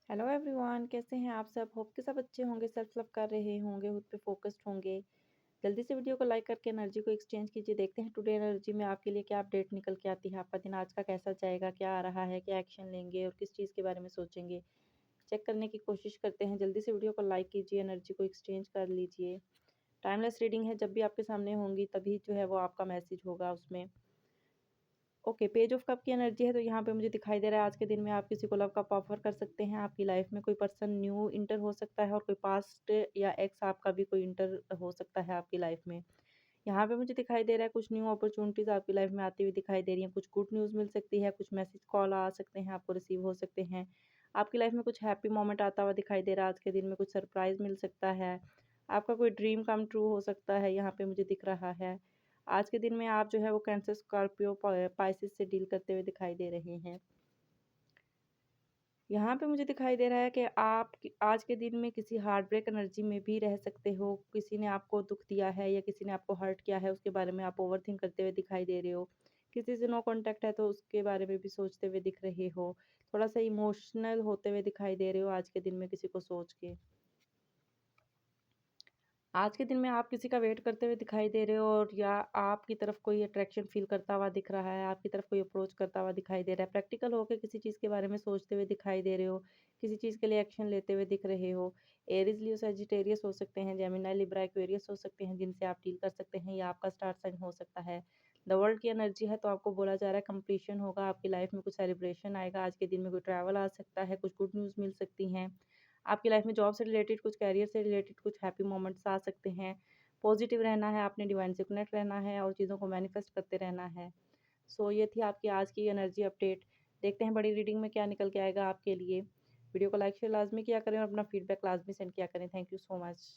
Hello everyone, कैसे हैं आप सब। होप के सब अच्छे होंगे, सेल्फ लव कर रहे होंगे, खुद पे फोकस्ड होंगे। जल्दी से वीडियो को लाइक करके एनर्जी को एक्सचेंज कीजिए। देखते हैं टुडे एनर्जी में आपके लिए क्या अपडेट निकल के आती है। आपका दिन आज का कैसा जाएगा, क्या आ रहा है, क्या एक्शन लेंगे और किस चीज़ के बारे में सोचेंगे, चेक करने की कोशिश करते हैं। जल्दी से वीडियो को लाइक कीजिए, एनर्जी को एक्सचेंज कर लीजिए। टाइमलेस रीडिंग है, जब भी आपके सामने होंगी तभी जो है वो आपका मैसेज होगा उसमें। ओके, पेज ऑफ कप की एनर्जी है, तो यहाँ पे मुझे दिखाई दे रहा है आज के दिन में आप किसी को लव का ऑफर कर सकते हैं। आपकी लाइफ में कोई पर्सन न्यू इंटर हो सकता है और कोई पास्ट या एक्स आपका भी कोई इंटर हो सकता है आपकी लाइफ में। यहाँ पे मुझे दिखाई दे रहा है कुछ न्यू अपॉर्चुनिटीज़ आपकी लाइफ में आती हुई दिखाई दे रही हैं। कुछ गुड न्यूज़ मिल सकती है, कुछ मैसेज कॉल आ सकते हैं, आपको रिसीव हो सकते हैं। आपकी लाइफ में कुछ हैप्पी मोमेंट आता हुआ दिखाई दे रहा है आज के दिन में। कुछ सरप्राइज़ मिल सकता है, आपका कोई ड्रीम कम ट्रू हो सकता है, यहाँ पे मुझे दिख रहा है। आज के दिन में आप जो है वो कैंसर, स्कॉर्पियो, पाइसेस से डील करते हुए दिखाई दे रहे हैं। यहाँ पे मुझे दिखाई दे रहा है कि आप आज के दिन में किसी हार्ट ब्रेक एनर्जी में भी रह सकते हो। किसी ने आपको दुख दिया है या किसी ने आपको हर्ट किया है, उसके बारे में आप ओवरथिंक करते हुए दिखाई दे रहे हो। किसी से नो कांटेक्ट है तो उसके बारे में भी सोचते हुए दिख रहे हो। थोड़ा सा इमोशनल होते हुए दिखाई दे रहे हो आज के दिन में किसी को सोच के। आज के दिन में आप किसी का वेट करते हुए दिखाई दे रहे हो, और या आपकी तरफ कोई अट्रैक्शन फील करता हुआ दिख रहा है, आपकी तरफ कोई अप्रोच करता हुआ दिखाई दे रहा है। प्रैक्टिकल होकर किसी चीज़ के बारे में सोचते हुए दिखाई दे रहे हो, किसी चीज़ के लिए एक्शन लेते हुए दिख रहे हो। एरीज, लियो, सजिटेरियस हो सकते हैं, जेमिनी, लिब्रा, एक्वेरियस हो सकते हैं, जिनसे आप डील कर सकते हैं, या आपका स्टार साइन हो सकता है। द वर्ल्ड की एनर्जी है, तो आपको बोला जा रहा है कंप्लीशन होगा आपकी लाइफ में, कुछ सेलिब्रेशन आएगा आज के दिन में, कोई ट्रैवल आ सकता है, कुछ गुड न्यूज़ मिल सकती हैं आपकी लाइफ में। जॉब से रिलेटेड, कुछ कैरियर से रिलेटेड कुछ हैप्पी मोमेंट्स आ सकते हैं। पॉजिटिव रहना है, आपने डिवाइन से कनेक्ट रहना है और चीज़ों को मैनिफेस्ट करते रहना है। सो ये थी आपकी आज की एनर्जी अपडेट। देखते हैं बड़ी रीडिंग में क्या निकल के आएगा आपके लिए। वीडियो को लाइक शेयर लाजमी किया करें और अपना फीडबैक लाजमी सेंड किया करें। Thank you so much.